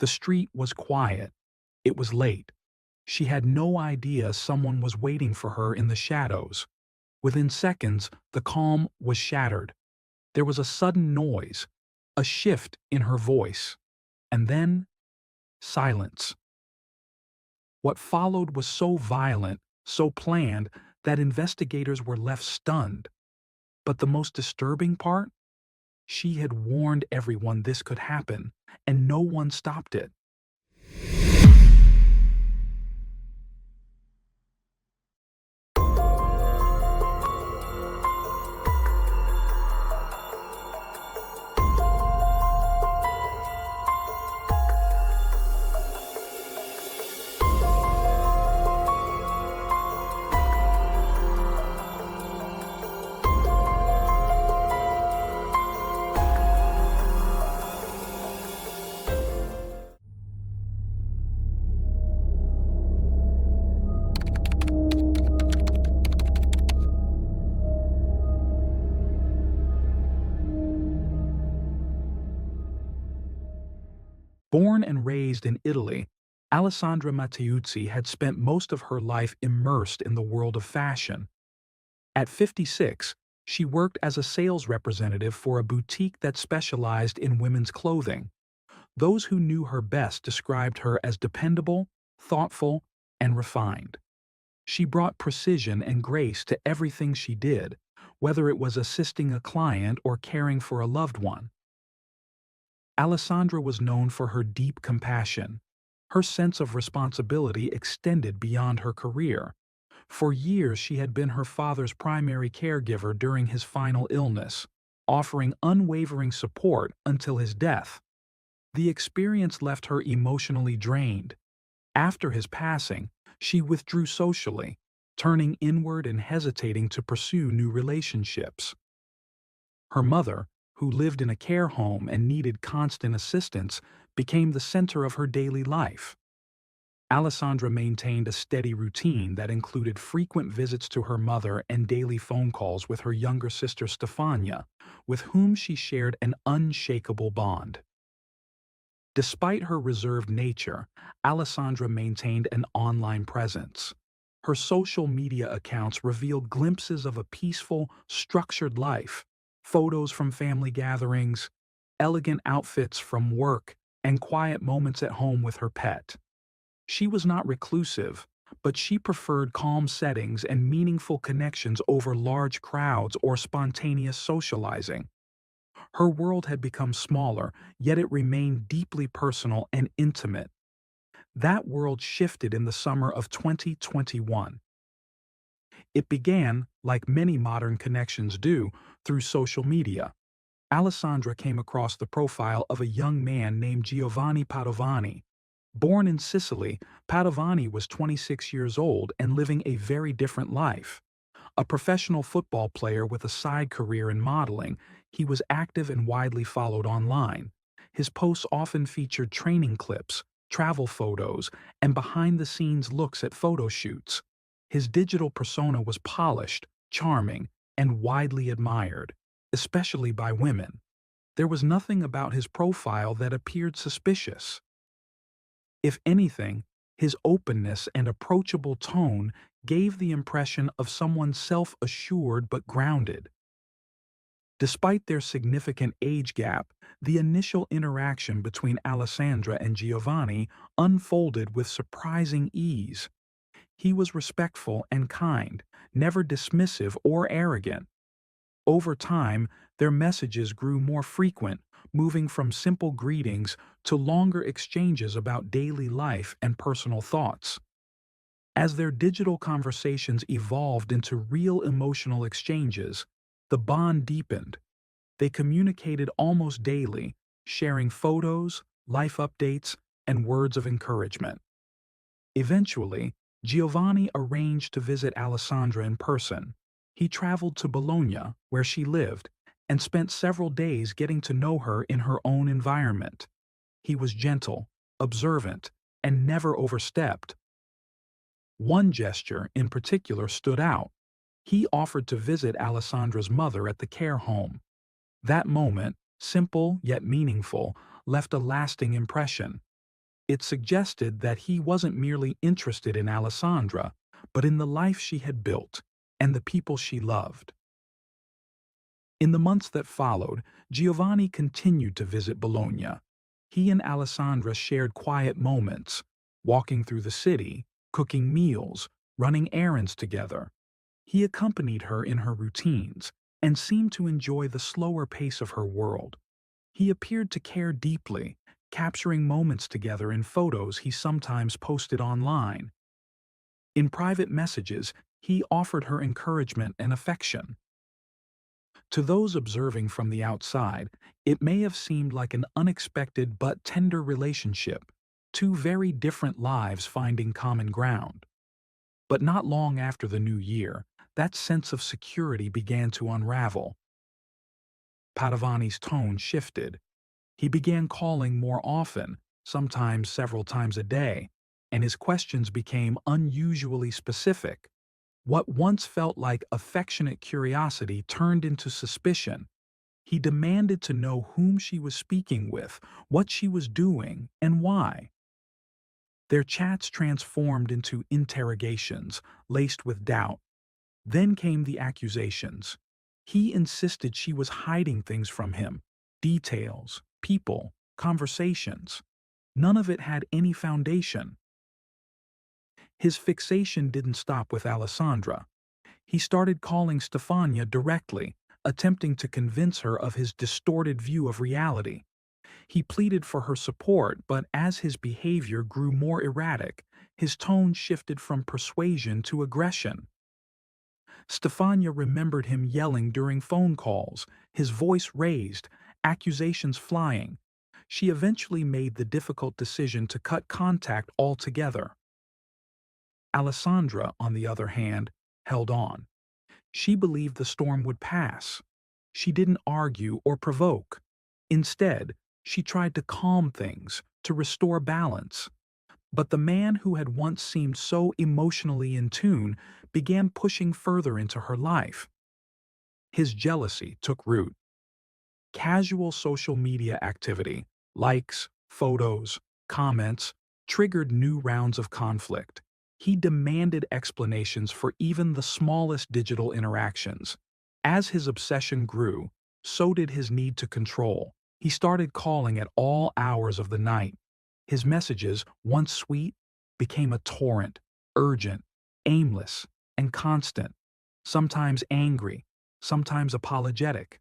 The street was quiet. It was late. She had no idea someone was waiting for her in the shadows. Within seconds, the calm was shattered. There was a sudden noise, a shift in her voice, and then silence. What followed was so violent, so planned, that investigators were left stunned. But the most disturbing part? She had warned everyone this could happen, and no one stopped it. Born and raised in Italy, Alessandra Matteuzzi had spent most of her life immersed in the world of fashion. At 56, she worked as a sales representative for a boutique that specialized in women's clothing. Those who knew her best described her as dependable, thoughtful, and refined. She brought precision and grace to everything she did, whether it was assisting a client or caring for a loved one. Alessandra was known for her deep compassion. Her sense of responsibility extended beyond her career. For years, she had been her father's primary caregiver during his final illness, offering unwavering support until his death. The experience left her emotionally drained. After his passing, she withdrew socially, turning inward and hesitating to pursue new relationships. Her mother, who lived in a care home and needed constant assistance, became the center of her daily life. Alessandra maintained a steady routine that included frequent visits to her mother and daily phone calls with her younger sister Stefania, with whom she shared an unshakable bond. Despite her reserved nature, Alessandra maintained an online presence. Her social media accounts revealed glimpses of a peaceful, structured life, photos from family gatherings, elegant outfits from work, and quiet moments at home with her pet. She was not reclusive, but she preferred calm settings and meaningful connections over large crowds or spontaneous socializing. Her world had become smaller, yet it remained deeply personal and intimate. That world shifted in the summer of 2021. It began, like many modern connections do, through social media. Alessandra came across the profile of a young man named Giovanni Padovani. Born in Sicily, Padovani was 26 years old and living a very different life. A professional football player with a side career in modeling, he was active and widely followed online. His posts often featured training clips, travel photos, and behind-the-scenes looks at photo shoots. His digital persona was polished, charming, and widely admired, especially by women. There was nothing about his profile that appeared suspicious. If anything, his openness and approachable tone gave the impression of someone self-assured but grounded. Despite their significant age gap, the initial interaction between Alessandra and Giovanni unfolded with surprising ease. He was respectful and kind, never dismissive or arrogant. Over time, their messages grew more frequent, moving from simple greetings to longer exchanges about daily life and personal thoughts. As their digital conversations evolved into real emotional exchanges, the bond deepened. They communicated almost daily, sharing photos, life updates, and words of encouragement. Eventually, Giovanni arranged to visit Alessandra in person. He traveled to Bologna, where she lived, and spent several days getting to know her in her own environment. He was gentle, observant, and never overstepped. One gesture in particular stood out. He offered to visit Alessandra's mother at the care home. That moment, simple yet meaningful, left a lasting impression. It suggested that he wasn't merely interested in Alessandra, but in the life she had built and the people she loved. In the months that followed, Giovanni continued to visit Bologna. He and Alessandra shared quiet moments, walking through the city, cooking meals, running errands together. He accompanied her in her routines and seemed to enjoy the slower pace of her world. He appeared to care deeply, capturing moments together in photos he sometimes posted online. In private messages, he offered her encouragement and affection. To those observing from the outside, it may have seemed like an unexpected but tender relationship, two very different lives finding common ground. But not long after the new year, that sense of security began to unravel. Padovani's tone shifted. He began calling more often, sometimes several times a day, and his questions became unusually specific. What once felt like affectionate curiosity turned into suspicion. He demanded to know whom she was speaking with, what she was doing, and why. Their chats transformed into interrogations, laced with doubt. Then came the accusations. He insisted she was hiding things from him, details, people, conversations. None of it had any foundation. His fixation didn't stop with Alessandra. He started calling Stefania directly, attempting to convince her of his distorted view of reality. He pleaded for her support, but as his behavior grew more erratic, his tone shifted from persuasion to aggression. Stefania remembered him yelling during phone calls, his voice raised, accusations flying. She eventually made the difficult decision to cut contact altogether. Alessandra, on the other hand, held on. She believed the storm would pass. She didn't argue or provoke. Instead, she tried to calm things, to restore balance. But the man who had once seemed so emotionally in tune began pushing further into her life. His jealousy took root. Casual social media activity, likes, photos, comments, triggered new rounds of conflict. He demanded explanations for even the smallest digital interactions. As his obsession grew, so did his need to control. He started calling at all hours of the night. His messages, once sweet, became a torrent, urgent, aimless, and constant, sometimes angry, sometimes apologetic.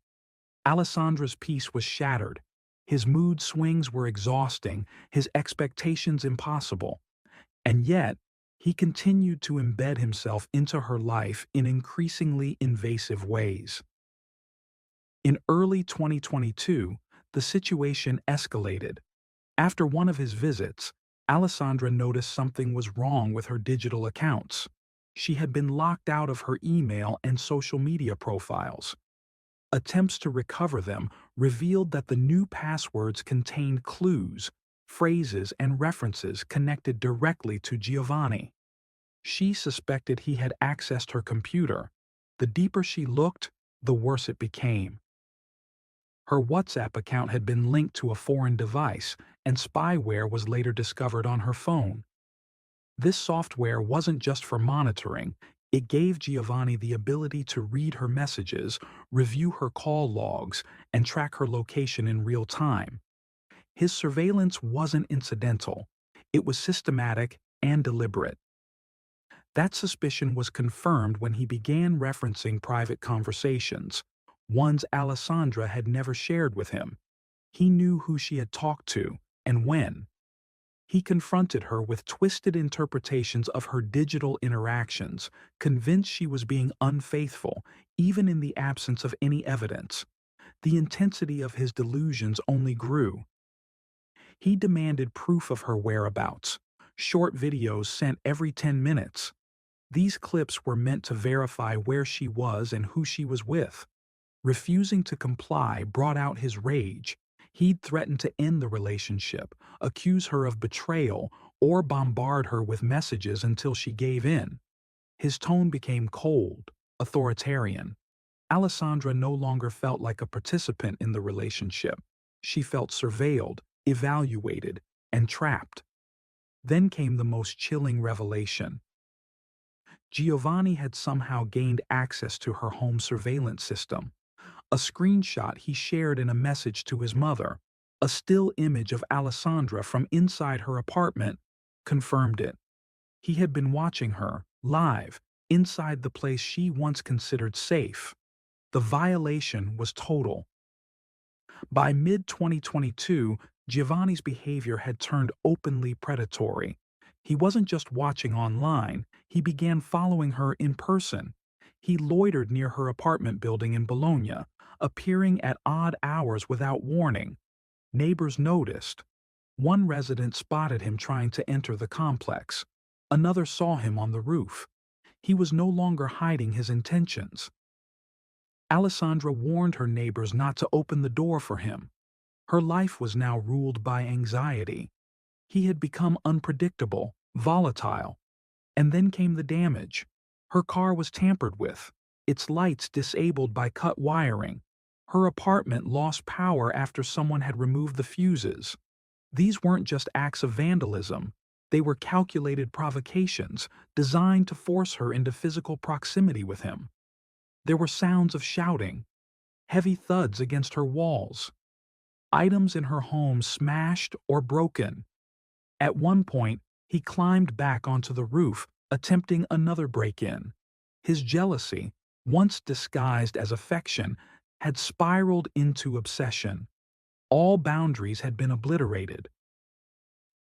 Alessandra's peace was shattered. His mood swings were exhausting, his expectations impossible. And yet, he continued to embed himself into her life in increasingly invasive ways. In early 2022, the situation escalated. After one of his visits, Alessandra noticed something was wrong with her digital accounts. She had been locked out of her email and social media profiles. Attempts to recover them revealed that the new passwords contained clues, phrases, and references connected directly to Giovanni. She suspected he had accessed her computer. The deeper she looked, the worse it became. Her WhatsApp account had been linked to a foreign device, and spyware was later discovered on her phone. This software wasn't just for monitoring, it gave Giovanni the ability to read her messages, review her call logs, and track her location in real time. His surveillance wasn't incidental, it was systematic and deliberate. That suspicion was confirmed when he began referencing private conversations, ones Alessandra had never shared with him. He knew who she had talked to and when. He confronted her with twisted interpretations of her digital interactions, convinced she was being unfaithful, even in the absence of any evidence. The intensity of his delusions only grew. He demanded proof of her whereabouts, short videos sent every 10 minutes. These clips were meant to verify where she was and who she was with. Refusing to comply brought out his rage. He'd threaten to end the relationship, accuse her of betrayal, or bombard her with messages until she gave in. His tone became cold, authoritarian. Alessandra no longer felt like a participant in the relationship. She felt surveilled, evaluated, and trapped. Then came the most chilling revelation. Giovanni had somehow gained access to her home surveillance system. A screenshot he shared in a message to his mother, a still image of Alessandra from inside her apartment, confirmed it. He had been watching her, live, inside the place she once considered safe. The violation was total. By mid-2022, Giovanni's behavior had turned openly predatory. He wasn't just watching online, he began following her in person. He loitered near her apartment building in Bologna, appearing at odd hours without warning. Neighbors noticed. One resident spotted him trying to enter the complex. Another saw him on the roof. He was no longer hiding his intentions. Alessandra warned her neighbors not to open the door for him. Her life was now ruled by anxiety. He had become unpredictable, volatile. And then came the damage. Her car was tampered with, its lights disabled by cut wiring. Her apartment lost power after someone had removed the fuses. These weren't just acts of vandalism. They were calculated provocations designed to force her into physical proximity with him. There were sounds of shouting, heavy thuds against her walls, items in her home smashed or broken. At one point, he climbed back onto the roof, attempting another break-in. His jealousy, once disguised as affection, had spiraled into obsession. All boundaries had been obliterated.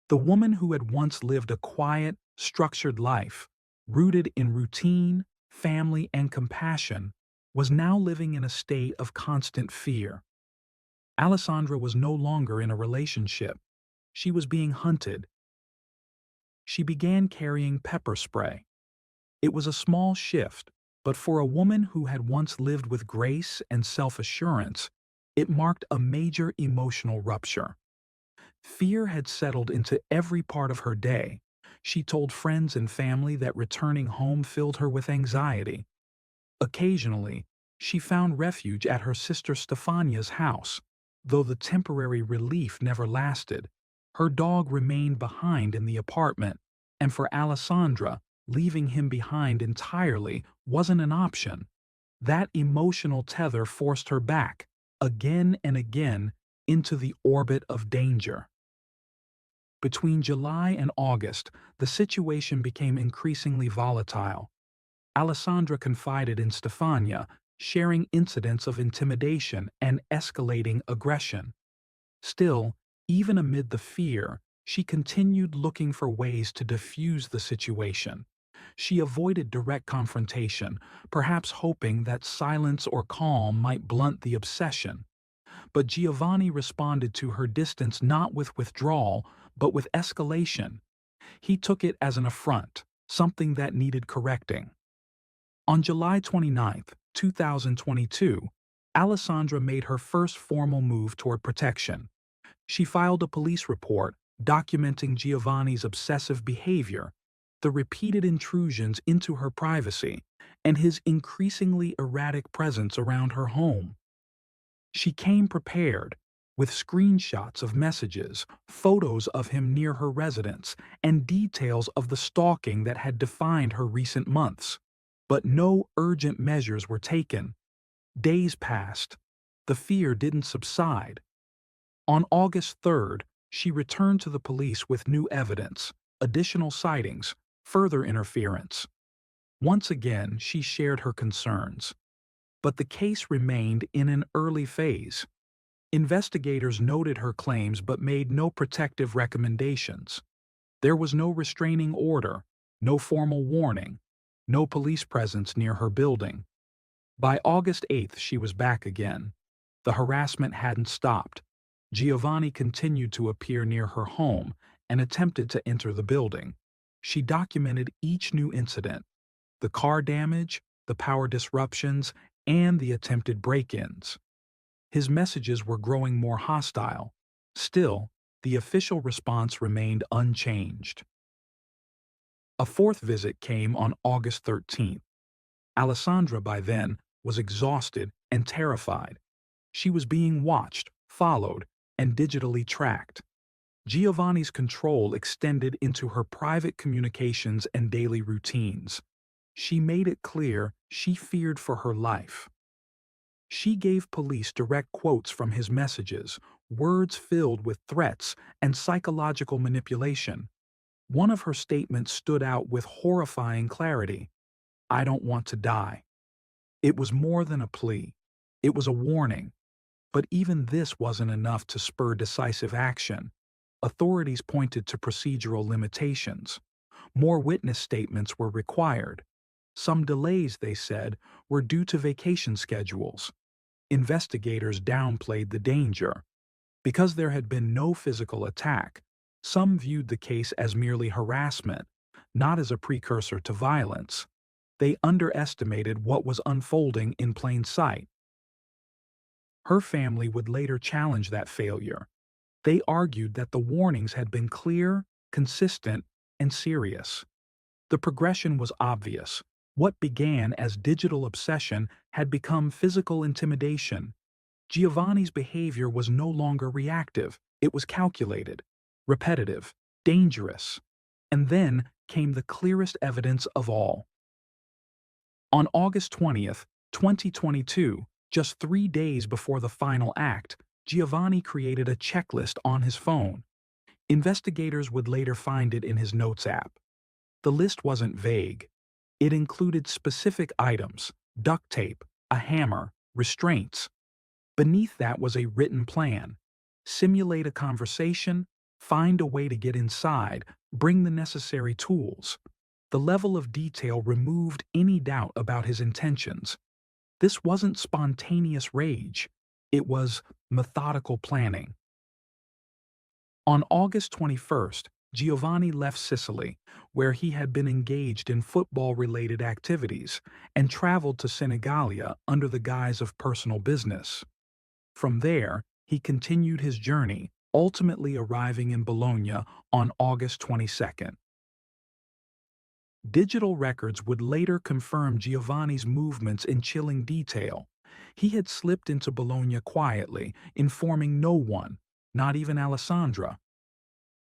The woman who had once lived a quiet, structured life, rooted in routine, family, and compassion, was now living in a state of constant fear. Alessandra was no longer in a relationship. She was being hunted. She began carrying pepper spray. It was a small shift, but for a woman who had once lived with grace and self-assurance, it marked a major emotional rupture. Fear had settled into every part of her day. She told friends and family that returning home filled her with anxiety. Occasionally, she found refuge at her sister Stefania's house. Though the temporary relief never lasted, her dog remained behind in the apartment, and for Alessandra, leaving him behind entirely wasn't an option. That emotional tether forced her back, again and again, into the orbit of danger. Between July and August, the situation became increasingly volatile. Alessandra confided in Stefania, sharing incidents of intimidation and escalating aggression. Still, even amid the fear, she continued looking for ways to diffuse the situation. She avoided direct confrontation, perhaps hoping that silence or calm might blunt the obsession. But Giovanni responded to her distance not with withdrawal, but with escalation. He took it as an affront, something that needed correcting. On July 29, 2022, Alessandra made her first formal move toward protection. She filed a police report documenting Giovanni's obsessive behavior, the repeated intrusions into her privacy, and his increasingly erratic presence around her home. She came prepared, with screenshots of messages, photos of him near her residence, and details of the stalking that had defined her recent months. But no urgent measures were taken. Days passed. The fear didn't subside. On August 3rd, she returned to the police with new evidence, additional sightings, further interference. Once again, she shared her concerns. But the case remained in an early phase. Investigators noted her claims but made no protective recommendations. There was no restraining order, no formal warning, no police presence near her building. By August 8th, she was back again. The harassment hadn't stopped. Giovanni continued to appear near her home and attempted to enter the building. She documented each new incident, the car damage, the power disruptions, and the attempted break-ins. His messages were growing more hostile. Still, the official response remained unchanged. A fourth visit came on August 13th. Alessandra, by then, was exhausted and terrified. She was being watched, followed, and digitally tracked. Giovanni's control extended into her private communications and daily routines. She made it clear she feared for her life. She gave police direct quotes from his messages, words filled with threats and psychological manipulation. One of her statements stood out with horrifying clarity. "I don't want to die." It was more than a plea. It was a warning. But even this wasn't enough to spur decisive action. Authorities pointed to procedural limitations. More witness statements were required. Some delays, they said, were due to vacation schedules. Investigators downplayed the danger. Because there had been no physical attack, some viewed the case as merely harassment, not as a precursor to violence. They underestimated what was unfolding in plain sight. Her family would later challenge that failure. They argued that the warnings had been clear, consistent, and serious. The progression was obvious. What began as digital obsession had become physical intimidation. Giovanni's behavior was no longer reactive. It was calculated, repetitive, dangerous. And then came the clearest evidence of all. On August 20th, 2022, just 3 days before the final act, Giovanni created a checklist on his phone. Investigators would later find it in his Notes app. The list wasn't vague. It included specific items: duct tape, a hammer, restraints. Beneath that was a written plan: simulate a conversation, find a way to get inside, bring the necessary tools. The level of detail removed any doubt about his intentions. This wasn't spontaneous rage. It was methodical planning. On August 21st, Giovanni left Sicily, where he had been engaged in football-related activities, and traveled to Senigallia under the guise of personal business. From there, he continued his journey, ultimately arriving in Bologna on August 22nd. Digital records would later confirm Giovanni's movements in chilling detail. He had slipped into Bologna quietly, informing no one, not even Alessandra.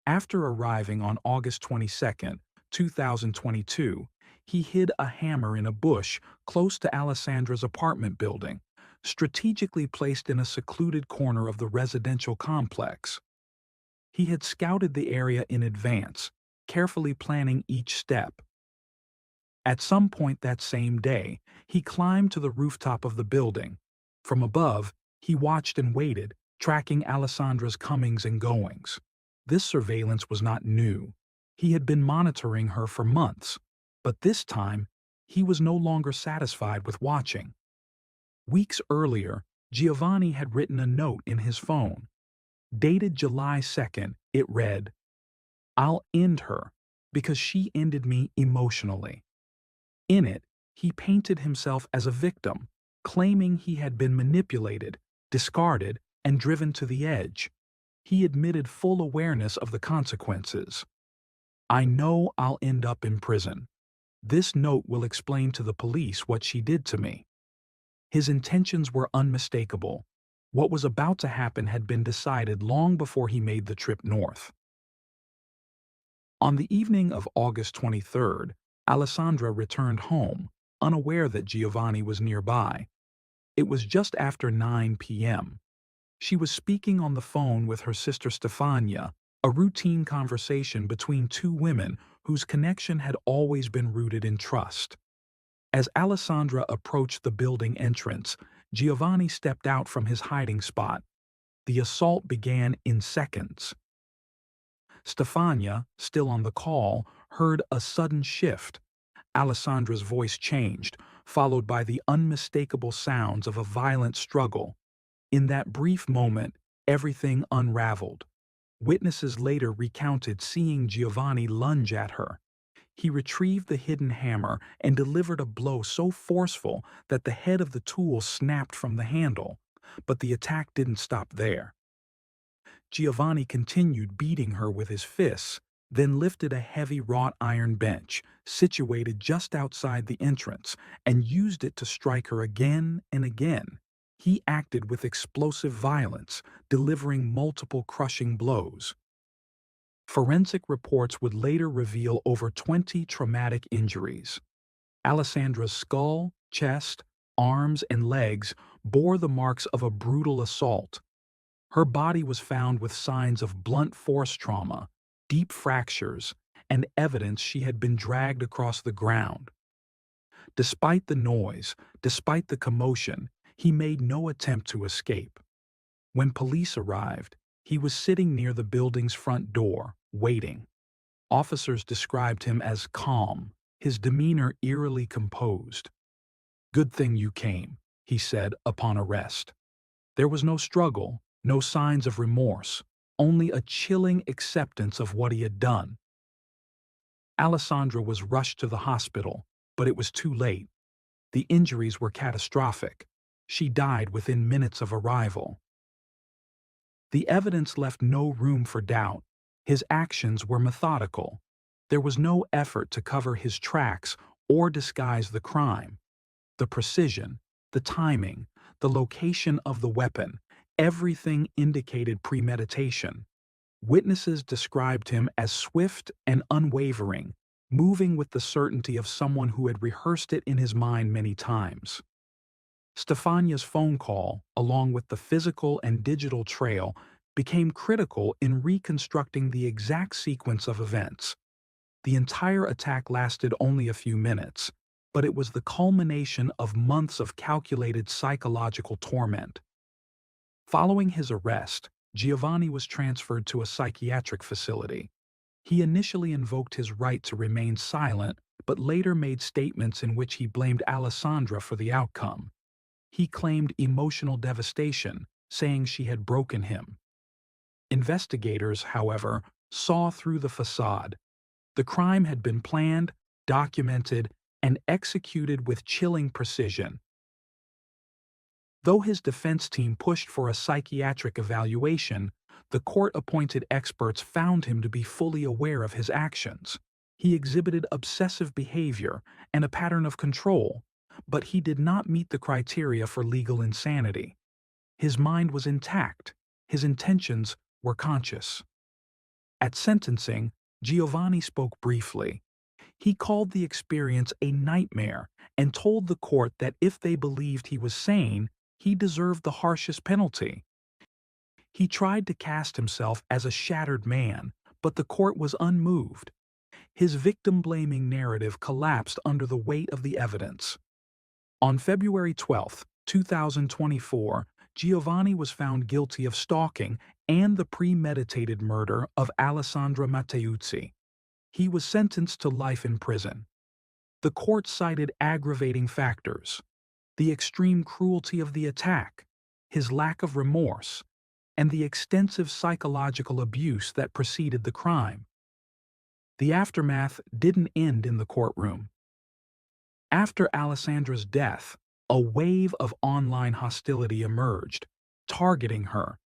After arriving on August 22nd, 2022, he hid a hammer in a bush close to Alessandra's apartment building, strategically placed in a secluded corner of the residential complex. He had scouted the area in advance, carefully planning each step. At some point that same day, he climbed to the rooftop of the building. From above, he watched and waited, tracking Alessandra's comings and goings. This surveillance was not new. He had been monitoring her for months, but this time, he was no longer satisfied with watching. Weeks earlier, Giovanni had written a note in his phone. Dated July 2nd, it read, "I'll end her because she ended me emotionally." In it, he painted himself as a victim, claiming he had been manipulated, discarded, and driven to the edge. He admitted full awareness of the consequences. "I know I'll end up in prison. This note will explain to the police what she did to me." His intentions were unmistakable. What was about to happen had been decided long before he made the trip north. On the evening of August 23rd, Alessandra returned home, unaware that Giovanni was nearby. It was just after 9 p.m. She was speaking on the phone with her sister Stefania, a routine conversation between two women whose connection had always been rooted in trust. As Alessandra approached the building entrance, Giovanni stepped out from his hiding spot. The assault began in seconds. Stefania, still on the call, heard a sudden shift. Alessandra's voice changed, followed by the unmistakable sounds of a violent struggle. In that brief moment, everything unraveled. Witnesses later recounted seeing Giovanni lunge at her. He retrieved the hidden hammer and delivered a blow so forceful that the head of the tool snapped from the handle. But the attack didn't stop there. Giovanni continued beating her with his fists, then lifted a heavy wrought iron bench, situated just outside the entrance, and used it to strike her again and again. He acted with explosive violence, delivering multiple crushing blows. Forensic reports would later reveal over 20 traumatic injuries. Alessandra's skull, chest, arms, and legs bore the marks of a brutal assault. Her body was found with signs of blunt force trauma, deep fractures, and evidence she had been dragged across the ground. Despite the noise, despite the commotion, he made no attempt to escape. When police arrived, he was sitting near the building's front door, waiting. Officers described him as calm, his demeanor eerily composed. "Good thing you came," he said upon arrest. There was no struggle, no signs of remorse, only a chilling acceptance of what he had done. Alessandra was rushed to the hospital, but it was too late. The injuries were catastrophic. She died within minutes of arrival. The evidence left no room for doubt. His actions were methodical. There was no effort to cover his tracks or disguise the crime. The precision, the timing, the location of the weapon, everything indicated premeditation. Witnesses described him as swift and unwavering, moving with the certainty of someone who had rehearsed it in his mind many times. Stefania's phone call, along with the physical and digital trail, became critical in reconstructing the exact sequence of events. The entire attack lasted only a few minutes, but it was the culmination of months of calculated psychological torment. Following his arrest, Giovanni was transferred to a psychiatric facility. He initially invoked his right to remain silent, but later made statements in which he blamed Alessandra for the outcome. He claimed emotional devastation, saying she had broken him. Investigators, however, saw through the facade. The crime had been planned, documented, and executed with chilling precision. Though his defense team pushed for a psychiatric evaluation, the court-appointed experts found him to be fully aware of his actions. He exhibited obsessive behavior and a pattern of control, but he did not meet the criteria for legal insanity. His mind was intact. His intentions were conscious. At sentencing, Giovanni spoke briefly. He called the experience a nightmare and told the court that if they believed he was sane, he deserved the harshest penalty. He tried to cast himself as a shattered man, but the court was unmoved. His victim-blaming narrative collapsed under the weight of the evidence. On February 12, 2024, Giovanni was found guilty of stalking and the premeditated murder of Alessandra Matteuzzi. He was sentenced to life in prison. The court cited aggravating factors: the extreme cruelty of the attack, his lack of remorse, and the extensive psychological abuse that preceded the crime. The aftermath didn't end in the courtroom. After Alessandra's death, a wave of online hostility emerged, targeting her.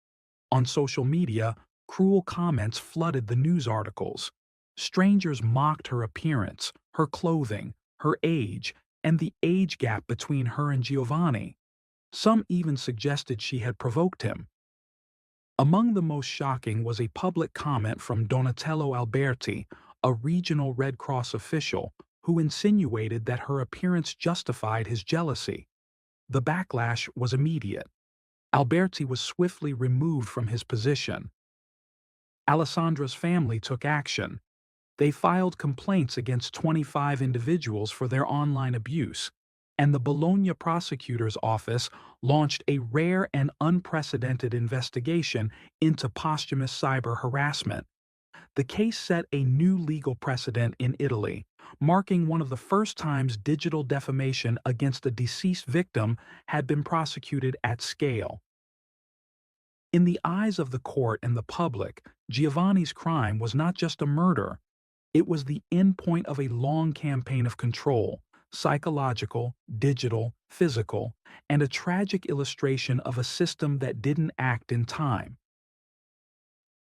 On social media, cruel comments flooded the news articles. Strangers mocked her appearance, her clothing, her age, and the age gap between her and Giovanni. Some even suggested she had provoked him. Among the most shocking was a public comment from Donatello Alberti, a regional Red Cross official, who insinuated that her appearance justified his jealousy. The backlash was immediate. Alberti was swiftly removed from his position. Alessandra's family took action. They filed complaints against 25 individuals for their online abuse, and the Bologna prosecutor's office launched a rare and unprecedented investigation into posthumous cyber harassment. The case set a new legal precedent in Italy, marking one of the first times digital defamation against a deceased victim had been prosecuted at scale. In the eyes of the court and the public, Giovanni's crime was not just a murder. It was the endpoint of a long campaign of control, psychological, digital, physical, and a tragic illustration of a system that didn't act in time.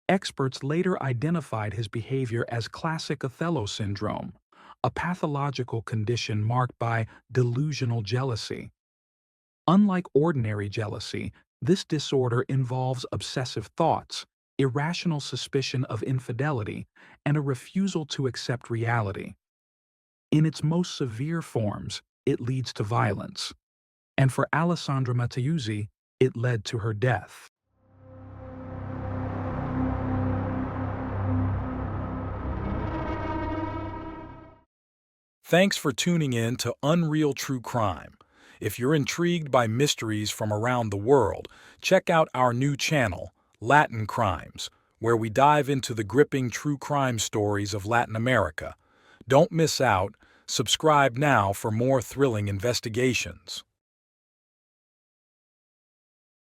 Experts later identified his behavior as classic Othello syndrome, a pathological condition marked by delusional jealousy. Unlike ordinary jealousy, this disorder involves obsessive thoughts, irrational suspicion of infidelity, and a refusal to accept reality. In its most severe forms, it leads to violence. And for Alessandra Matteusi, it led to her death. Thanks for tuning in to Unreal True Crime. If you're intrigued by mysteries from around the world, check out our new channel, Latin Crimes, where we dive into the gripping true crime stories of Latin America. Don't miss out. Subscribe now for more thrilling investigations.